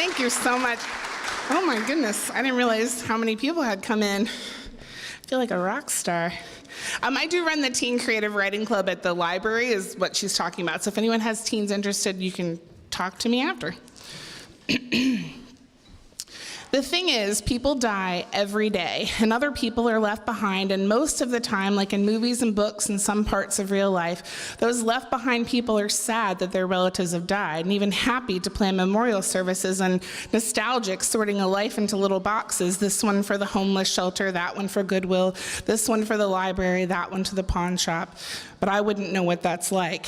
Thank you so much. Oh my goodness, I didn't realize how many people had come in. I feel like a rock star. I do run the Teen Creative Writing Club at the library, is what she's talking about. So if anyone has teens interested, you can talk to me after. The thing is, people die every day, and other people are left behind, and most of the time, like in movies and books and some parts of real life, those left behind people are sad that their relatives have died, and even happy to plan memorial services and nostalgic, sorting a life into little boxes, this one for the homeless shelter, that one for Goodwill, this one for the library, that one to the pawn shop. But I wouldn't know what that's like.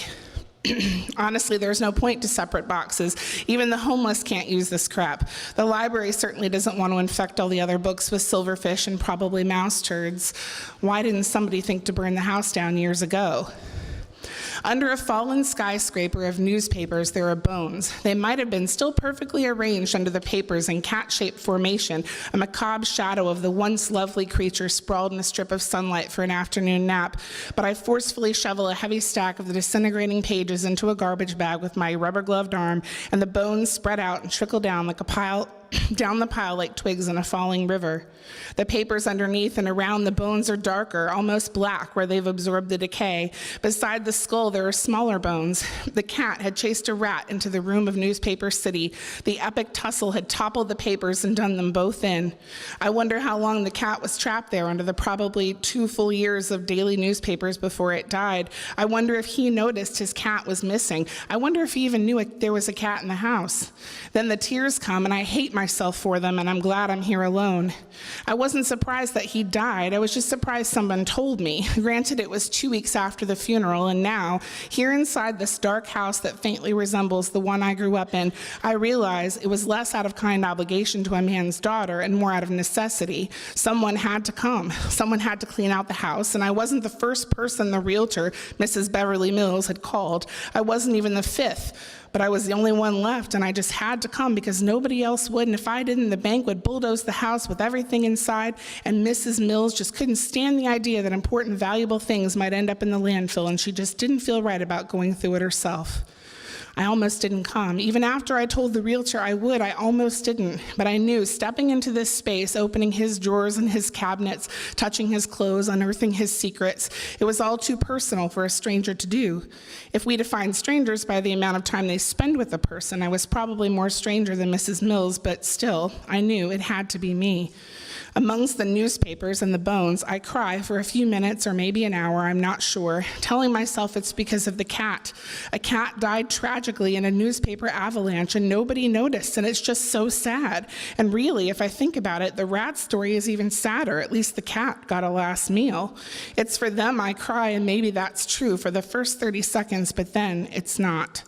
Honestly, there's no point to separate boxes. Even the homeless can't use this crap. The library certainly doesn't want to infect all the other books with silverfish and probably mouse turds. Why didn't somebody think to burn the house down years ago? Under a fallen skyscraper of newspapers, there are bones. They might have been still perfectly arranged under the papers in cat-shaped formation, a macabre shadow of the once lovely creature sprawled in a strip of sunlight for an afternoon nap. But I forcefully shovel a heavy stack of the disintegrating pages into a garbage bag with my rubber-gloved arm, and the bones spread out and trickle down like a pile down the pile like twigs in a falling river. The papers underneath and around the bones are darker, almost black where they've absorbed the decay. Beside the skull, there are smaller bones. The cat had chased a rat into the room of Newspaper City. The epic tussle had toppled the papers and done them both in. I wonder how long the cat was trapped there under the probably 2 full years of daily newspapers before it died. I wonder if he noticed his cat was missing. I wonder if he even knew there was a cat in the house. Then the tears come, and I hate myself for them, and I'm glad I'm here alone. I wasn't surprised that he died. I was just surprised someone told me. Granted, it was 2 weeks after the funeral, and now, here inside this dark house that faintly resembles the one I grew up in, I realize it was less out of kind obligation to a man's daughter and more out of necessity. Someone had to come. Someone had to clean out the house, and I wasn't the first person the realtor, Mrs. Beverly Mills, had called. I wasn't even the 5th. But I was the only one left, and I just had to come because nobody else would, and if I didn't, the bank would bulldoze the house with everything inside, and Mrs. Mills just couldn't stand the idea that important, valuable things might end up in the landfill, and she just didn't feel right about going through it herself. I almost didn't come. Even after I told the realtor I would, I almost didn't. But I knew stepping into this space, opening his drawers and his cabinets, touching his clothes, unearthing his secrets, it was all too personal for a stranger to do. If we define strangers by the amount of time they spend with a person, I was probably more stranger than Mrs. Mills, but still, I knew it had to be me. Amongst the newspapers and the bones, I cry for a few minutes or maybe an hour, I'm not sure, telling myself it's because of the cat. A cat died tragically in a newspaper avalanche and nobody noticed, and it's just so sad. And really, if I think about it, the rat story is even sadder. At least the cat got a last meal. It's for them I cry, and maybe that's true for the first 30 seconds, but then it's not.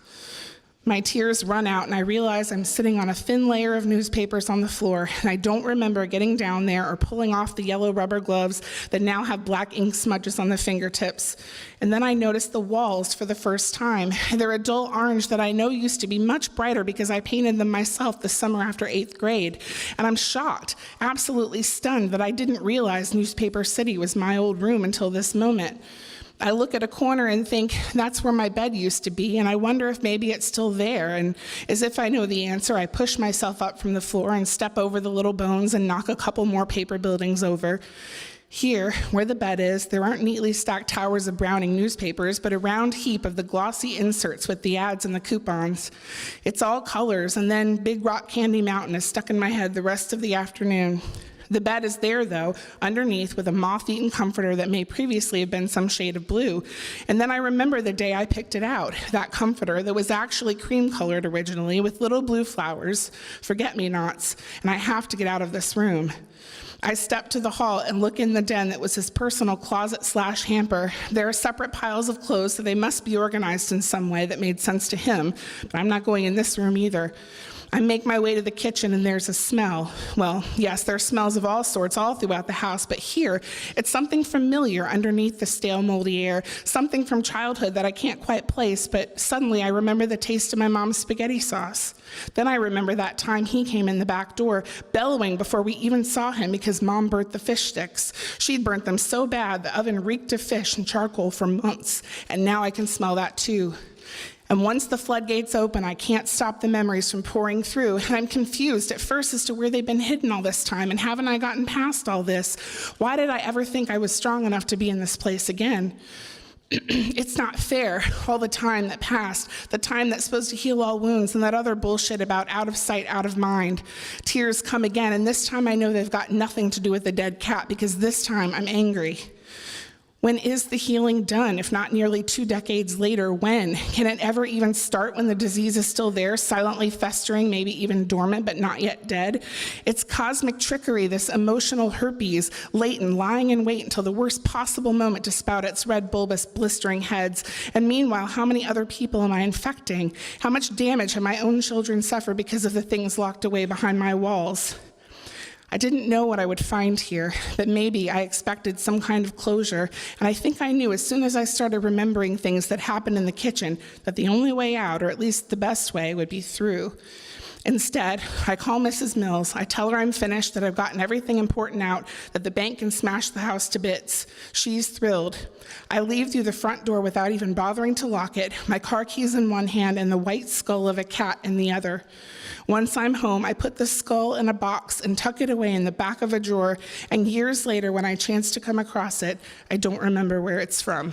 My tears run out, and I realize I'm sitting on a thin layer of newspapers on the floor, and I don't remember getting down there or pulling off the yellow rubber gloves that now have black ink smudges on the fingertips. And then I notice the walls for the first time. They're a dull orange that I know used to be much brighter because I painted them myself the summer after 8th grade. And I'm shocked, absolutely stunned that I didn't realize Newspaper City was my old room until this moment. I look at a corner and think, that's where my bed used to be, and I wonder if maybe it's still there. And as if I know the answer, I push myself up from the floor and step over the little bones and knock a couple more paper buildings over. Here, where the bed is, there aren't neatly stacked towers of Browning newspapers, but a round heap of the glossy inserts with the ads and the coupons. It's all colors, and then Big Rock Candy Mountain is stuck in my head the rest of the afternoon. The bed is there, though, underneath with a moth-eaten comforter that may previously have been some shade of blue. And then I remember the day I picked it out, that comforter that was actually cream-colored originally with little blue flowers, forget-me-nots, and I have to get out of this room. I step to the hall and look in the den that was his personal closet/hamper. There are separate piles of clothes, so they must be organized in some way that made sense to him, but I'm not going in this room either. I make my way to the kitchen and there's a smell. Well, yes, there are smells of all sorts all throughout the house, but here it's something familiar underneath the stale, moldy air, something from childhood that I can't quite place, but suddenly I remember the taste of my mom's spaghetti sauce. Then I remember that time he came in the back door, bellowing before we even saw him because Mom burnt the fish sticks. She'd burnt them so bad the oven reeked of fish and charcoal for months, and now I can smell that too. And once the floodgates open, I can't stop the memories from pouring through, and I'm confused at first as to where they've been hidden all this time, and haven't I gotten past all this? Why did I ever think I was strong enough to be in this place again? It's not fair, all the time that passed, the time that's supposed to heal all wounds, and that other bullshit about out of sight, out of mind. Tears come again, and this time I know they've got nothing to do with the dead cat, because this time I'm angry. When is the healing done, if not nearly 2 decades later? When? Can it ever even start when the disease is still there, silently festering, maybe even dormant, but not yet dead? It's cosmic trickery, this emotional herpes, latent, lying in wait until the worst possible moment to spout its red, bulbous, blistering heads. And meanwhile, how many other people am I infecting? How much damage have my own children suffered because of the things locked away behind my walls? I didn't know what I would find here, but maybe I expected some kind of closure, and I think I knew as soon as I started remembering things that happened in the kitchen that the only way out, or at least the best way, would be through. Instead, I call Mrs. Mills. I tell her I'm finished, that I've gotten everything important out, that the bank can smash the house to bits. She's thrilled. I leave through the front door without even bothering to lock it, my car keys in one hand and the white skull of a cat in the other. Once I'm home, I put the skull in a box and tuck it away in the back of a drawer, and years later, when I chance to come across it, I don't remember where it's from.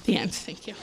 The end. Thank you.